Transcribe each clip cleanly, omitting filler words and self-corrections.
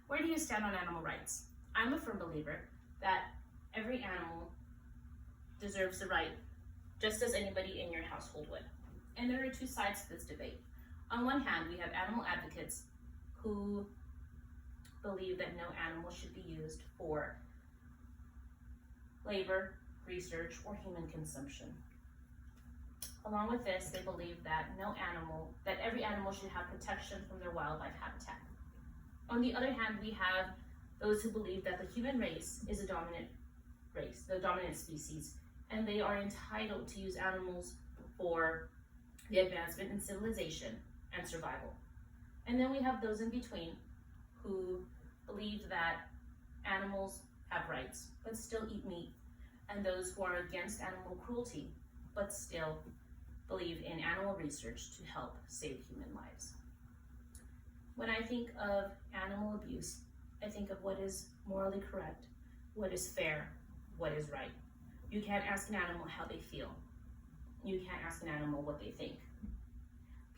Where do you stand on animal rights? I'm a firm believer that every animal deserves the right, just as anybody in your household would. And there are two sides to this debate. On one hand, we have animal advocates who believe that no animal should be used for labor, research, or human consumption. Along with this, they believe that every animal should have protection from their wildlife habitat. On the other hand, we have those who believe that the human race is a dominant race, the dominant species, and they are entitled to use animals for the advancement in civilization and survival. And then we have those in between who believe that animals have rights but still eat meat, and those who are against animal cruelty but still believe in animal research to help save human lives. When I think of animal abuse, I think of what is morally correct, what is fair, what is right. You can't ask an animal how they feel. You can't ask an animal what they think.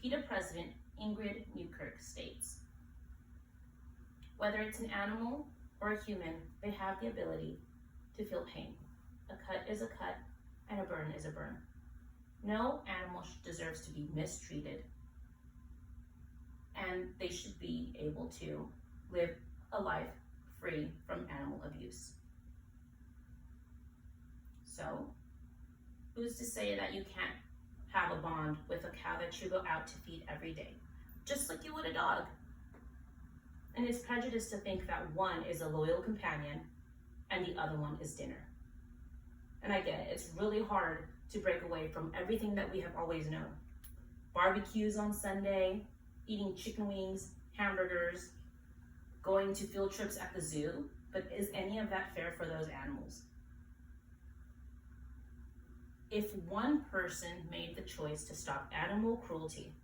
PETA President Ingrid Newkirk states, whether it's an animal or a human, they have the ability to feel pain. A cut is a cut and a burn is a burn. No animal deserves to be mistreated, and they should be able to live a life free from animal abuse. So, who's to say that you can't have a bond with a cow that you go out to feed every day, just like you would a dog? And it's prejudice to think that one is a loyal companion and the other one is dinner. And I get it, it's really hard to break away from everything that we have always known. Barbecues on Sunday, eating chicken wings, hamburgers, going to field trips at the zoo, but is any of that fair for those animals? If one person made the choice to stop animal cruelty,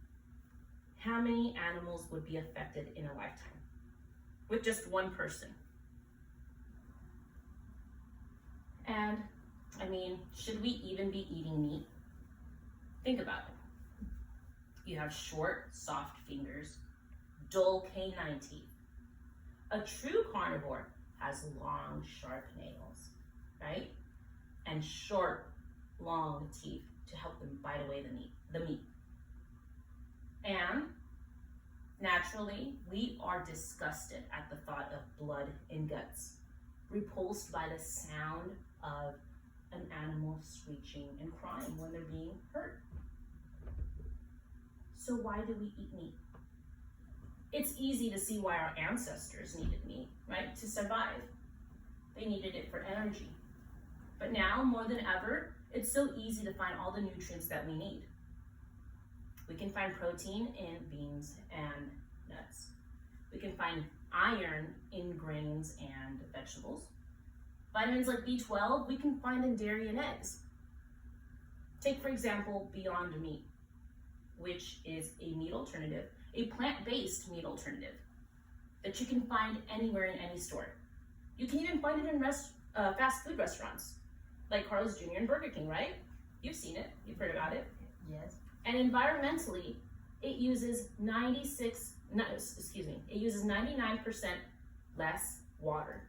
how many animals would be affected in a lifetime? With just one person. And, should we even be eating meat? Think about it. You have short, soft fingers, dull canine teeth. A true carnivore has long, sharp nails, right? And short, long teeth to help them bite away the meat. And naturally, we are disgusted at the thought of blood and guts, repulsed by the sound of an animal screeching and crying when they're being hurt. So why do we eat meat? It's easy to see why our ancestors needed meat, right? To survive. They needed it for energy. But now, more than ever, it's so easy to find all the nutrients that we need. We can find protein in beans and nuts. We can find iron in grains and vegetables. Vitamins like B12, we can find in dairy and eggs. Take, for example, Beyond Meat, which is a meat alternative, a plant-based meat alternative that you can find anywhere in any store. You can even find it in fast food restaurants, like Carl's Jr. and Burger King, right? You've seen it, you've heard about it. Yes. And environmentally, it uses 99% less water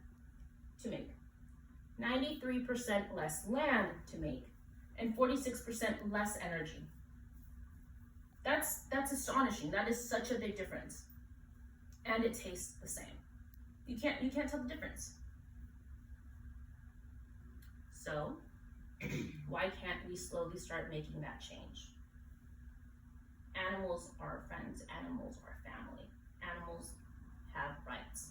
to make, 93% less land to make, and 46% less energy. That's astonishing. That is such a big difference. And it tastes the same. You can't tell the difference. So, why can't we slowly start making that change? Animals are friends, animals are family. Animals have rights.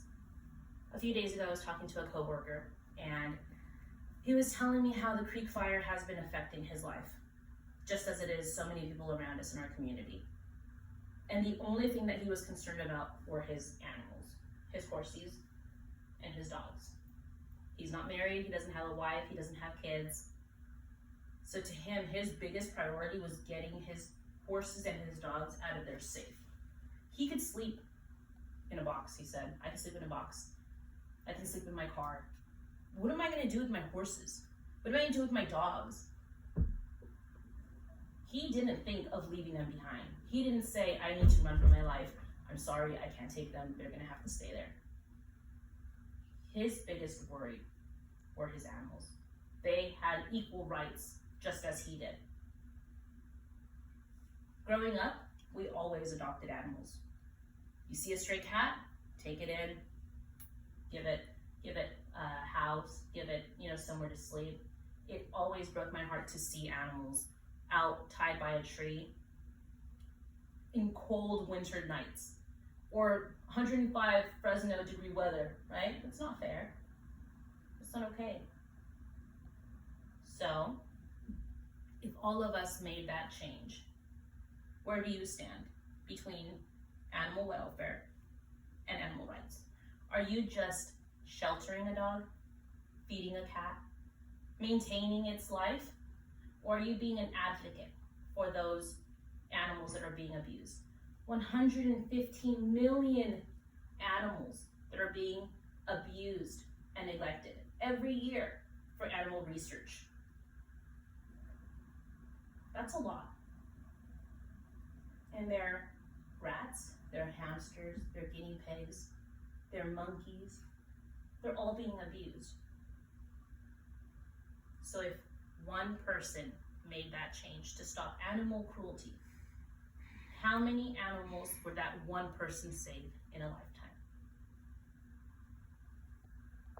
A few days ago, I was talking to a coworker, and he was telling me how the Creek Fire has been affecting his life, just as it is so many people around us in our community. And the only thing that he was concerned about were his animals, his horses, and his dogs. He's not married, he doesn't have a wife, he doesn't have kids. So to him, his biggest priority was getting his horses and his dogs out of there safe. He could sleep in a box, he said. I can sleep in a box. I can sleep in my car. What am I gonna do with my horses? What am I gonna do with my dogs? He didn't think of leaving them behind. He didn't say, I need to run for my life. I'm sorry, I can't take them. They're gonna have to stay there. his biggest worry were his animals. They had equal rights, just as he did. Growing up, we always adopted animals. You see a stray cat, take it in, give it a house, give it, somewhere to sleep. It always broke my heart to see animals out tied by a tree in cold winter nights or 105 Fresno degree weather, right? It's not fair. It's not okay. So, if all of us made that change, where do you stand between animal welfare and animal rights? Are you just sheltering a dog, feeding a cat, maintaining its life, or are you being an advocate for those animals that are being abused? 115 million animals that are being abused and neglected every year for animal research. That's a lot. And they're rats, they're hamsters, they're guinea pigs, they're monkeys. They're all being abused. So if one person made that change to stop animal cruelty, how many animals would that one person save in a lifetime?